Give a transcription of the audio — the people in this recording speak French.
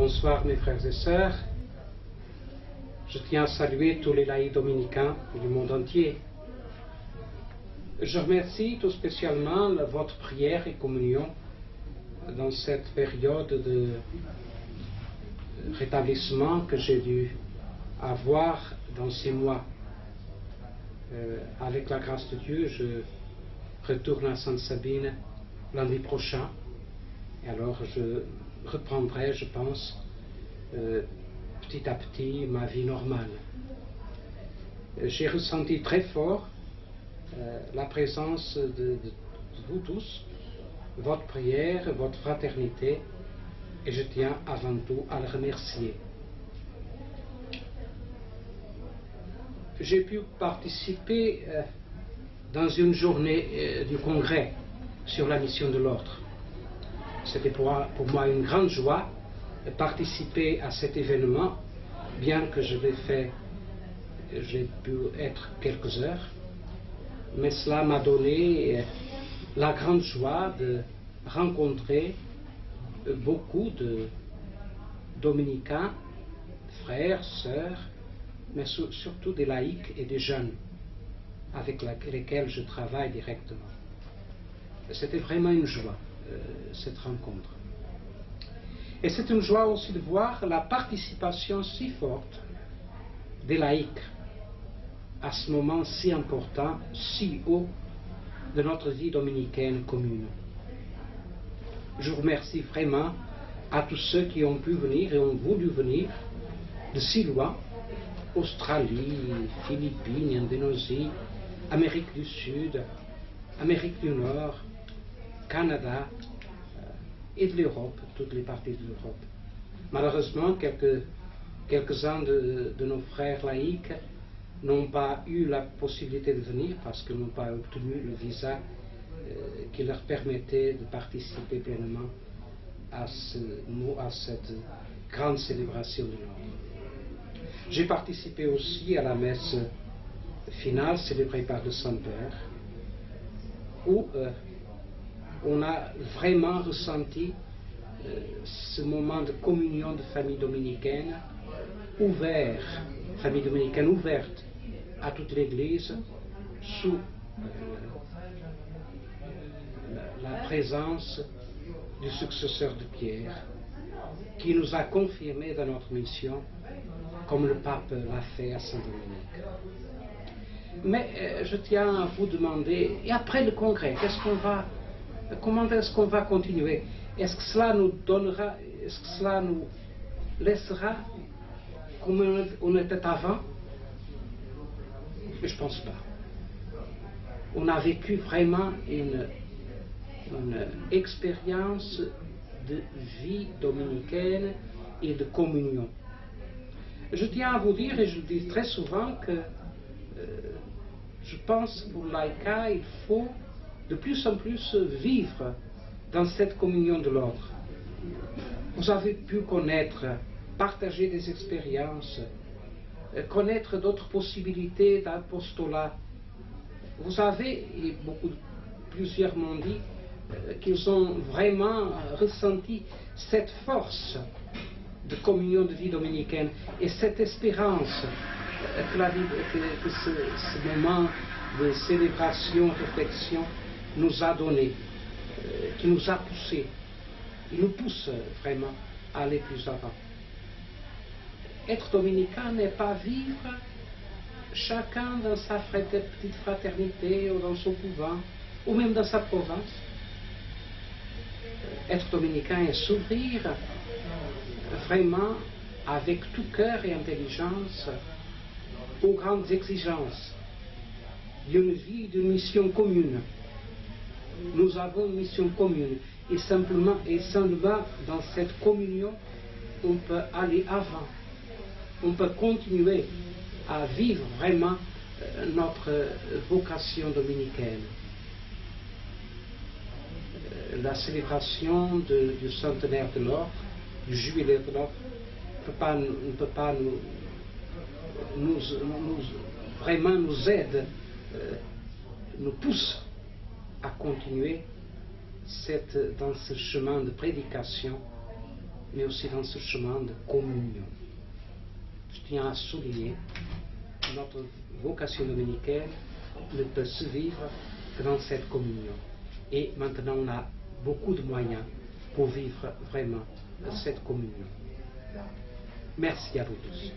Bonsoir mes frères et sœurs. Je tiens à saluer tous les laïcs dominicains du monde entier. Je remercie tout spécialement votre prière et communion dans cette période de rétablissement que j'ai dû avoir dans ces mois. Avec la grâce de Dieu, je retourne à Sainte-Sabine lundi prochain. Et alors je reprendrai, je pense, petit à petit ma vie normale. J'ai ressenti très fort la présence de vous tous, votre prière, votre fraternité, et je tiens avant tout à le remercier. J'ai pu participer dans une journée du congrès sur la mission de l'ordre. C'était pour moi une grande joie de participer à cet événement, bien que j'ai pu être quelques heures, mais cela m'a donné la grande joie de rencontrer beaucoup de dominicains, frères, sœurs, mais surtout des laïcs et des jeunes avec lesquels je travaille directement. C'était vraiment une joie, cette rencontre. Et c'est une joie aussi de voir la participation si forte des laïcs à ce moment si important, si haut de notre vie dominicaine commune. Je vous remercie vraiment à tous ceux qui ont pu venir et ont voulu venir de si loin, Australie, Philippines, Indonésie, Amérique du Sud, Amérique du Nord, Canada et de l'Europe, toutes les parties de l'Europe. Malheureusement, quelques-uns de nos frères laïcs n'ont pas eu la possibilité de venir parce qu'ils n'ont pas obtenu le visa qui leur permettait de participer pleinement à cette grande célébration de l'ordre. J'ai participé aussi à la messe finale célébrée par le Saint-Père, où on a vraiment ressenti ce moment de communion de famille dominicaine ouverte à toute l'Église sous la présence du successeur de Pierre, qui nous a confirmé dans notre mission, comme le pape l'a fait à Saint-Dominique. Mais je tiens à vous demander, et après le congrès, comment est-ce qu'on va continuer? Est-ce que cela nous donnera, est-ce que cela nous laissera comme on était avant? Je ne pense pas. On a vécu vraiment une expérience de vie dominicaine et de communion. Je tiens à vous dire, et je le dis très souvent, que je pense pour l'Aïka, il faut de plus en plus vivre dans cette communion de l'ordre. Vous avez pu connaître, partager des expériences, connaître d'autres possibilités d'apostolat. Vous avez, et plusieurs m'ont dit, qu'ils ont vraiment ressenti cette force de communion de vie dominicaine et cette espérance que ce moment de célébration, réflexion nous a donné, qui nous a poussé. Il nous pousse vraiment à aller plus avant. Être dominicain n'est pas vivre chacun dans sa petite fraternité ou dans son couvent ou même dans sa province. Être dominicain est s'ouvrir vraiment avec tout cœur et intelligence aux grandes exigences d'une vie, d'une mission commune. Nous avons une mission commune et seulement dans cette communion on peut aller avant, on peut continuer à vivre vraiment notre vocation dominicaine. La célébration du centenaire de l'ordre, du jubilé de l'ordre, ne peut pas vraiment nous aide, nous pousse à continuer dans ce chemin de prédication mais aussi dans ce chemin de communion. Je tiens à souligner que notre vocation dominicaine ne peut se vivre que dans cette communion. Et maintenant, on a beaucoup de moyens pour vivre vraiment cette communion. Merci à vous tous.